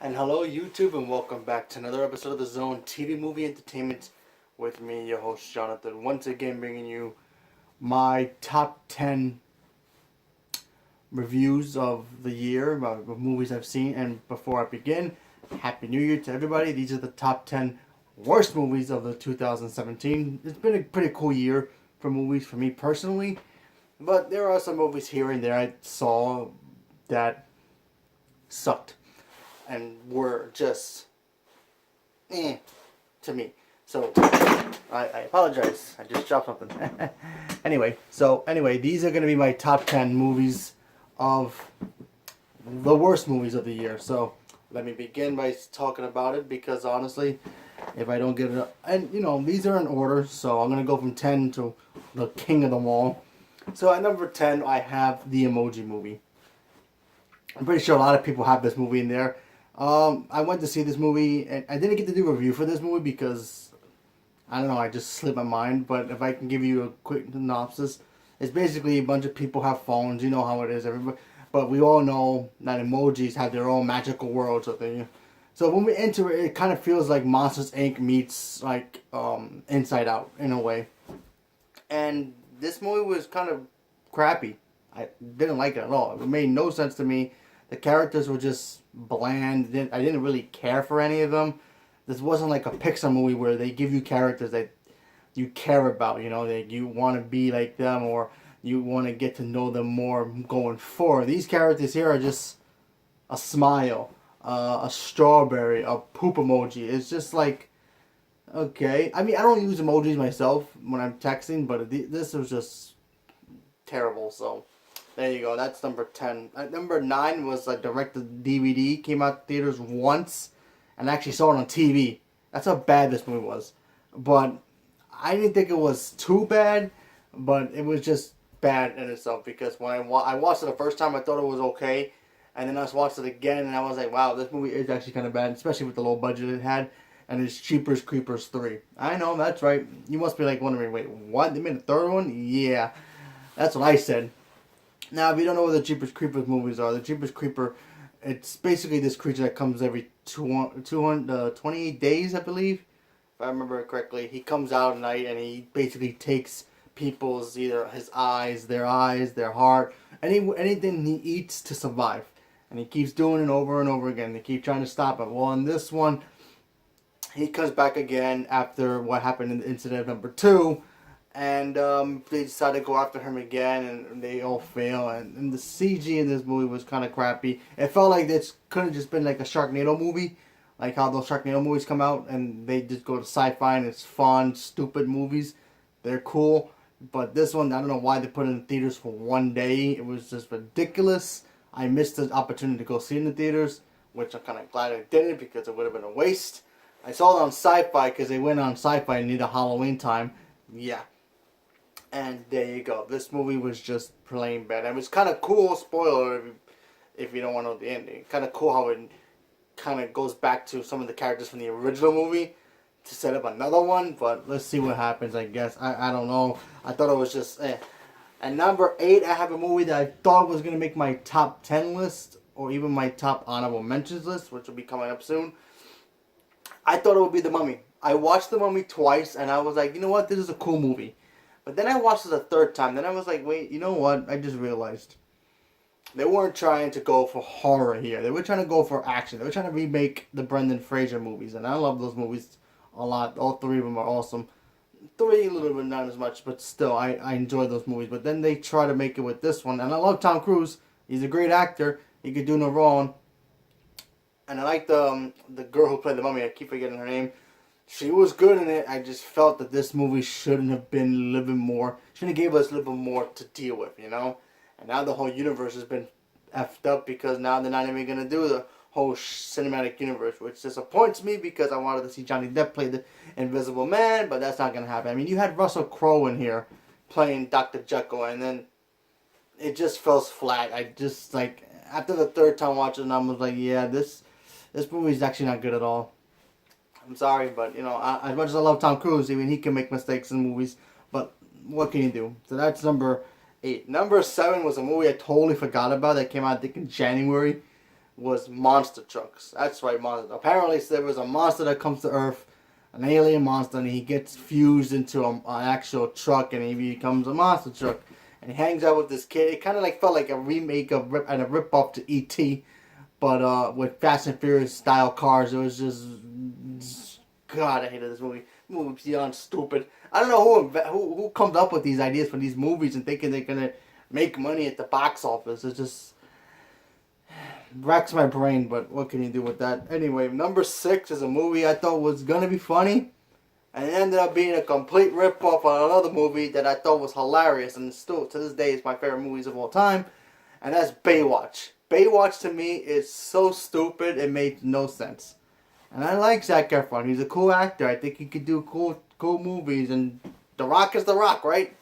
And hello, YouTube, and welcome back to another episode of the Zone TV Movie Entertainment with me, your host, Jonathan. Once again, bringing you my top 10 reviews of the year, of movies I've seen. And before I begin, Happy New Year to everybody. These are the top 10 worst movies of the 2017. It's been a pretty cool year for movies for me personally, but there are some movies here and there I saw that sucked and were just to me. So I apologize. I just dropped something. anyway, these are going to be my top 10 movies of the worst movies of the year. So let me begin by talking about it because honestly, if I don't get it, and these are in order, so I'm going to go from 10 to the king of them all. So at number 10, I have the Emoji Movie. I'm pretty sure a lot of people have this movie in there. I went to see this movie, and I didn't get to do a review for this movie because, I don't know, I just slipped my mind. But if I can give you a quick synopsis, it's basically a bunch of people have phones. You know how it is, everybody. But we all know that emojis have their own magical world. So when we enter it, it kind of feels like Monsters Inc. meets like Inside Out in a way. And this movie was kind of crappy. I didn't like it at all. It made no sense to me. The characters were just bland. I didn't really care for any of them. This wasn't like a Pixar movie where they give you characters that you care about, that you want to be like them or you want to get to know them more going forward. These characters here are just a smile, a strawberry, a poop emoji. It's just like, okay. I mean, I don't use emojis myself when I'm texting, but this was just terrible, so... There you go. That's number 10. Number 9 was a directed DVD. Came out theaters once, and I actually saw it on TV. That's how bad this movie was. But I didn't think it was too bad, but it was just bad in itself because when I watched it the first time, I thought it was okay, and then I watched it again, and I was like, wow, this movie is actually kind of bad, especially with the low budget it had. And it's Jeepers Creepers 3. I know, that's right. You must be like wondering, wait, what? They made a third one? Yeah, that's what I said. Now, if you don't know what the Jeepers Creepers movies are, the Jeepers Creeper, it's basically this creature that comes every 28 days, I believe, if I remember correctly. He comes out at night and he basically takes people's, either his eyes, their heart, anything he eats to survive. And he keeps doing it over and over again. They keep trying to stop it. Well, in this one, he comes back again after what happened in the incident number 2. And they decide to go after him again, and they all fail. And the CG in this movie was kind of crappy. It felt like this could have just been like a Sharknado movie, like how those Sharknado movies come out, and they just go to sci-fi and it's fun, stupid movies. They're cool, but this one, I don't know why they put it in theaters for one day. It was just ridiculous. I missed the opportunity to go see it in the theaters, which I'm kind of glad I didn't because it would have been a waste. I saw it on Sci-Fi because they went on Sci-Fi near the Halloween time. Yeah. And there you go. This movie was just plain bad. It was kind of cool, spoiler if you don't want to know the ending. Kind of cool how it kind of goes back to some of the characters from the original movie to set up another one. But let's see what happens, I guess. I don't know. I thought it was just eh. At number 8, I have a movie that I thought was going to make my top 10 list or even my top honorable mentions list, which will be coming up soon. I thought it would be The Mummy. I watched The Mummy twice, and I was like, you know what? This is a cool movie. But then I watched it a third time. Then I was like, wait, you know what? I just realized. They weren't trying to go for horror here. They were trying to go for action. They were trying to remake the Brendan Fraser movies. And I love those movies a lot. All 3 of them are awesome. 3 a little bit not as much, but still, I enjoy those movies. But then they try to make it with this one. And I love Tom Cruise. He's a great actor. He could do no wrong. And I like the girl who played the mummy. I keep forgetting her name. She was good in it. I just felt that this movie shouldn't have been a little bit more. Shouldn't have gave us a little bit more to deal with, And now the whole universe has been effed up because now they're not even gonna do the whole cinematic universe, which disappoints me because I wanted to see Johnny Depp play the Invisible Man, but that's not gonna happen. I mean, you had Russell Crowe in here playing Dr. Jekyll, and then it just felt flat. I just like after the third time watching, I was like, yeah, this movie is actually not good at all. I'm sorry, but as much as I love Tom Cruise, even he can make mistakes in movies. But what can you do? So that's number 8. Number 7 was a movie I totally forgot about that came out, I think, in January, was monster trucks. That's right, monster. Apparently, there was a monster that comes to Earth, an alien monster, and he gets fused into an actual truck, and he becomes a monster truck. And he hangs out with this kid. It kind of like felt like a remake of and a rip off to E.T., but with Fast and Furious style cars. It was just God. I hated this movie. The movie was beyond stupid. I don't know who comes up with these ideas for these movies and thinking they're gonna make money at the box office. It just racks my brain, but what can you do with that? Anyway, number 6 is a movie I thought was gonna be funny, and it ended up being a complete rip-off on another movie that I thought was hilarious, and still to this day is my favorite movies of all time, and that's Baywatch. Baywatch to me is so stupid it made no sense. And I like Zac Efron. He's a cool actor. I think he could do cool movies, and The Rock is The Rock, right?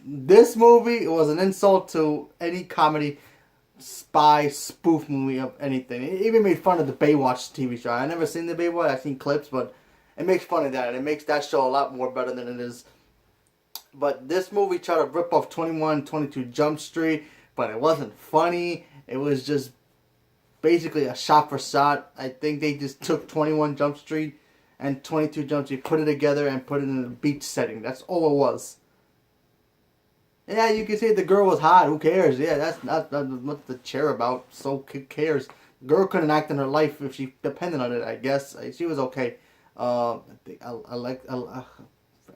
This movie was an insult to any comedy spy spoof movie of anything. It even made fun of the Baywatch TV show. I never seen the Baywatch. I've seen clips, but it makes fun of that, and it makes that show a lot more better than it is. But this movie tried to rip off 22 Jump Street, but it wasn't funny. It was just basically a shot for shot. I think they just took 21 Jump Street and 22 Jump Street, put it together, and put it in a beach setting. That's all it was. Yeah, you can say the girl was hot. Who cares? Yeah, that's not what to cheer about. So who cares? Girl couldn't act in her life if she depended on it. I guess she was okay. I think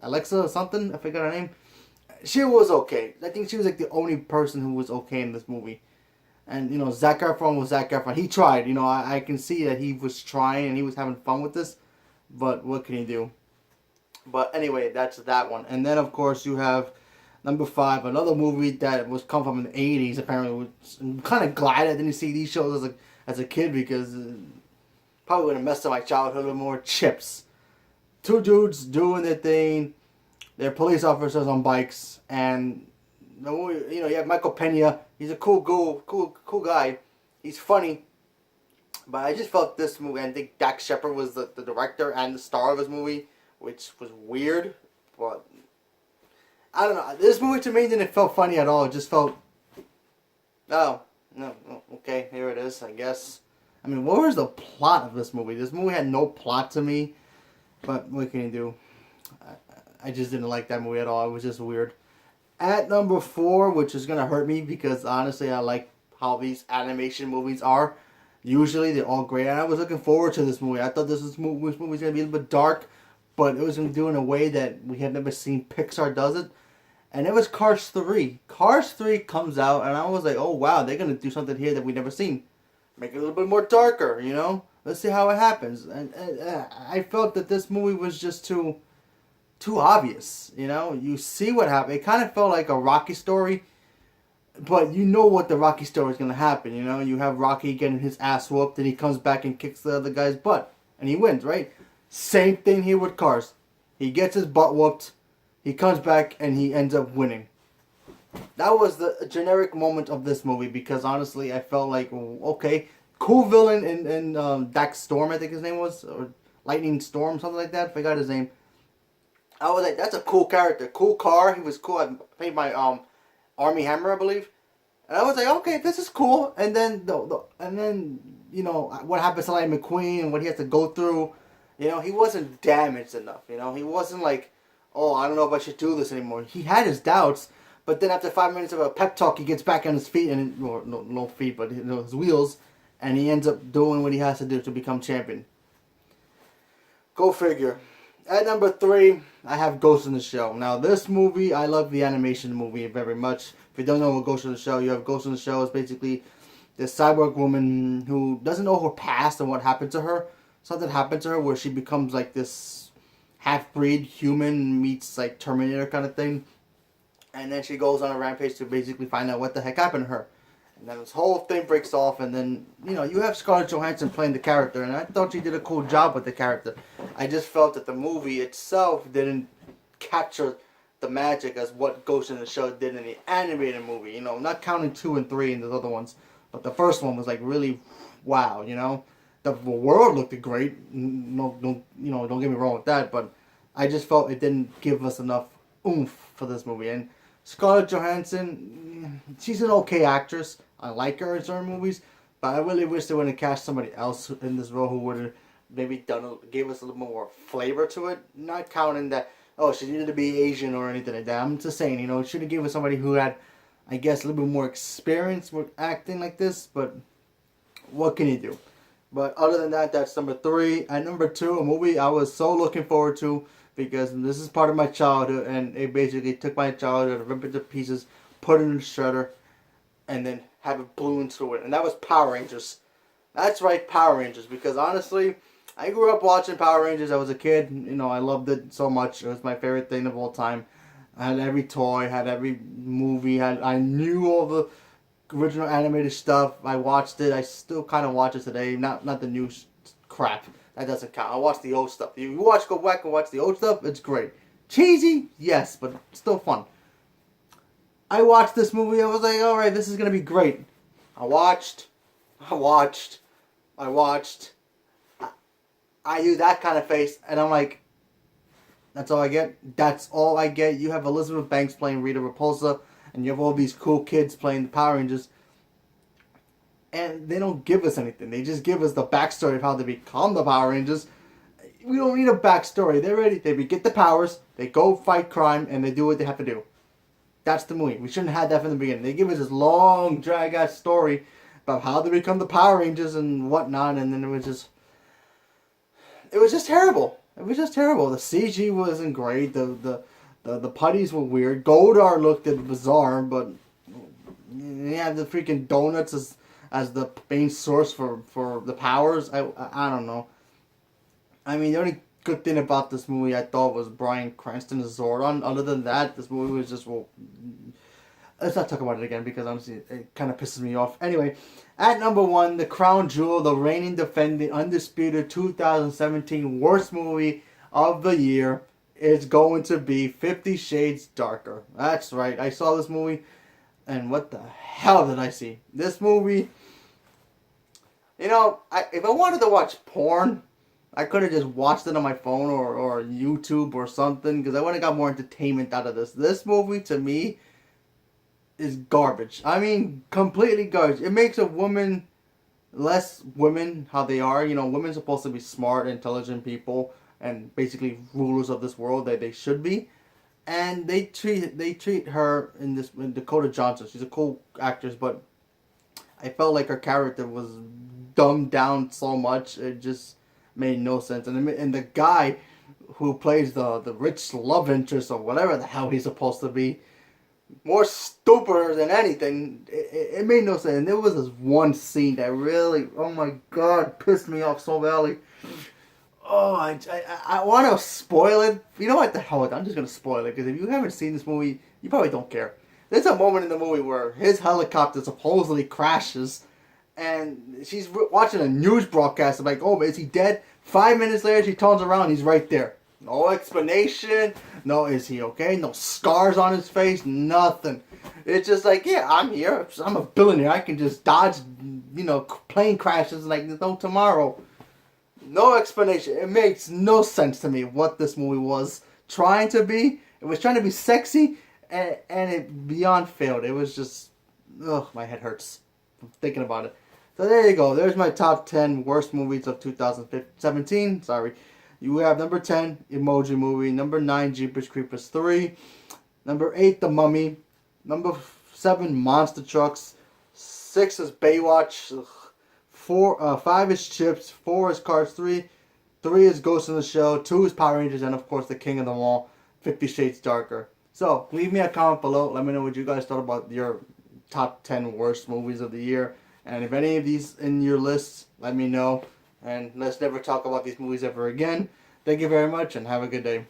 Alexa or something. I forgot her name. She was okay. I think she was like the only person who was okay in this movie. And Zac Efron was Zac Efron. He tried. I can see that he was trying and he was having fun with this. But what can he do? But anyway, that's that one. And then of course you have number 5, another movie that was come from the 80s, apparently. I'm kind of glad I didn't see these shows as a kid, because probably would have messed up my childhood with more. Chips. 2 dudes doing their thing. They're police officers on bikes, and the movie, you have Michael Pena. He's a cool guy. He's funny. But I just felt this movie, I think Dax Shepard was the director and the star of this movie, which was weird, but I don't know. This movie to me didn't feel funny at all. It just felt, oh, no, okay, here it is, I guess. I mean, what was the plot of this movie? This movie had no plot to me, but what can you do? I just didn't like that movie at all. It was just weird. At number 4, which is going to hurt me because honestly I like how these animation movies are. Usually they're all great, and I was looking forward to this movie. I thought this movie was going to be a little bit dark, but it was going to do in a way that we had never seen Pixar does it. And it was Cars 3. Cars 3 comes out, and I was like, oh wow, they're going to do something here that we've never seen. Make it a little bit more darker, Let's see how it happens. And I felt that this movie was just too obvious, You see what happened. It kind of felt like a Rocky story, but you know what the Rocky story is going to happen, You have Rocky getting his ass whooped, and he comes back and kicks the other guy's butt, and he wins, right? Same thing here with Cars. He gets his butt whooped, he comes back, and he ends up winning. That was the generic moment of this movie, because honestly, I felt like, okay, cool villain in Dax Storm, I think his name was, or Lightning Storm, something like that, forgot his name. I was like, that's a cool character, cool car, he was cool. I paid my Army Hammer, I believe. And I was like, okay, this is cool. And then, what happens to Lightning McQueen and what he has to go through, he wasn't damaged enough, He wasn't like, oh, I don't know if I should do this anymore. He had his doubts, but then after 5 minutes of a pep talk, he gets back on his feet, and no feet, but his wheels, and he ends up doing what he has to do to become champion. Go figure. At number 3, I have Ghost in the Shell. Now, this movie, I love the animation movie very much. If you don't know what Ghost in the Shell, you have Ghost in the Shell is basically this cyborg woman who doesn't know her past and what happened to her. Something happened to her where she becomes like this half-breed human meets like Terminator kind of thing. And then she goes on a rampage to basically find out what the heck happened to her. And then this whole thing breaks off, and then, you have Scarlett Johansson playing the character, and I thought she did a cool job with the character. I just felt that the movie itself didn't capture the magic as what Ghost in the Shell did in the animated movie, not counting 2 and 3 and the other ones. But the first one was like really, wow, The world looked great, don't get me wrong with that, but I just felt it didn't give us enough oomph for this movie. And Scarlett Johansson, she's an okay actress. I like her in certain movies, But I really wish they would have cast somebody else in this role who would have maybe gave us a little more flavor to it. Not counting that, oh, she needed to be Asian or anything like that. I'm just saying, should have given us somebody who had, I guess, a little bit more experience with acting like this. But what can you do? But other than that, that's number 3. And number 2, a movie I was so looking forward to because this is part of my childhood, and it basically took my childhood, ripped it to pieces, put it in the shredder, and then have it blew into it. And that was Power Rangers. That's right, Power Rangers. Because honestly, I grew up watching Power Rangers. I was a kid. I loved it so much. It was my favorite thing of all time. I had every toy, had every movie. I knew all the original animated stuff. I watched it. I still kind of watch it today. Not the new crap. That doesn't count. I watch the old stuff. If you go back and watch the old stuff, it's great. Cheesy, yes, but still fun. I watched this movie. I was like, all right, this is gonna be great. I watched. I do that kind of face, and I'm like, that's all I get. That's all I get. You have Elizabeth Banks playing Rita Repulsa, and you have all these cool kids playing the Power Rangers, and they don't give us anything. They just give us the backstory of how they become the Power Rangers. We don't need a backstory. They're ready. They get the powers, they go fight crime, and they do what they have to do. That's the movie. We shouldn't have had that from the beginning. They give us this long, drag-out story about how they become the Power Rangers and whatnot, and then it was just terrible. It was just terrible. The CG wasn't great. The putties were weird. Goldar looked bizarre, but yeah, the freaking donuts as the main source for the powers. I don't know. I mean, the only good thing about this movie I thought was Bryan Cranston as Zordon. Other than that, this movie was just, well, let's not talk about it again because honestly it kind of pisses me off. Anyway, at number 1, the crown jewel, the reigning, defending, undisputed 2017 worst movie of the year is going to be 50 Shades Darker. That's right. I saw this movie, and what the hell did I see? This movie, if I wanted to watch porn, I could have just watched it on my phone or YouTube or something because I would have got more entertainment out of this. This movie, to me, is garbage. I mean, completely garbage. It makes a woman less women how they are. Women supposed to be smart, intelligent people and basically rulers of this world that they should be. And they treat her in Dakota Johnson. She's a cool actress, but I felt like her character was dumbed down so much. It just made no sense. And the guy who plays the rich love interest or whatever the hell he's supposed to be, more stupider than anything. It made no sense. And there was this one scene that really, oh my god, pissed me off so badly. Oh, I want to spoil it. You know what the hell? I'm just going to spoil it because if you haven't seen this movie, you probably don't care. There's a moment in the movie where his helicopter supposedly crashes and she's watching a news broadcast. I'm like, oh, is he dead? 5 minutes later, she turns around, he's right there. No explanation. No, is he okay? No scars on his face. Nothing. It's just like, yeah, I'm here. I'm a billionaire. I can just dodge, plane crashes like there's no tomorrow. No explanation. It makes no sense to me what this movie was trying to be. It was trying to be sexy, and it beyond failed. It was just, ugh, my head hurts from thinking about it. So there you go. There's my top 10 worst movies of 2017. Sorry. You have number 10, Emoji Movie. Number 9, Jeepers Creepers 3. Number 8, The Mummy. Number 7, Monster Trucks. 6 is Baywatch. 5 is Chips. 4 is Cars 3. 3 is Ghost in the Shell. 2 is Power Rangers. And of course, the king of them all, 50 Shades Darker. So leave me a comment below. Let me know what you guys thought about your top 10 worst movies of the year. And if any of these in your list, let me know. And let's never talk about these movies ever again. Thank you very much and have a good day.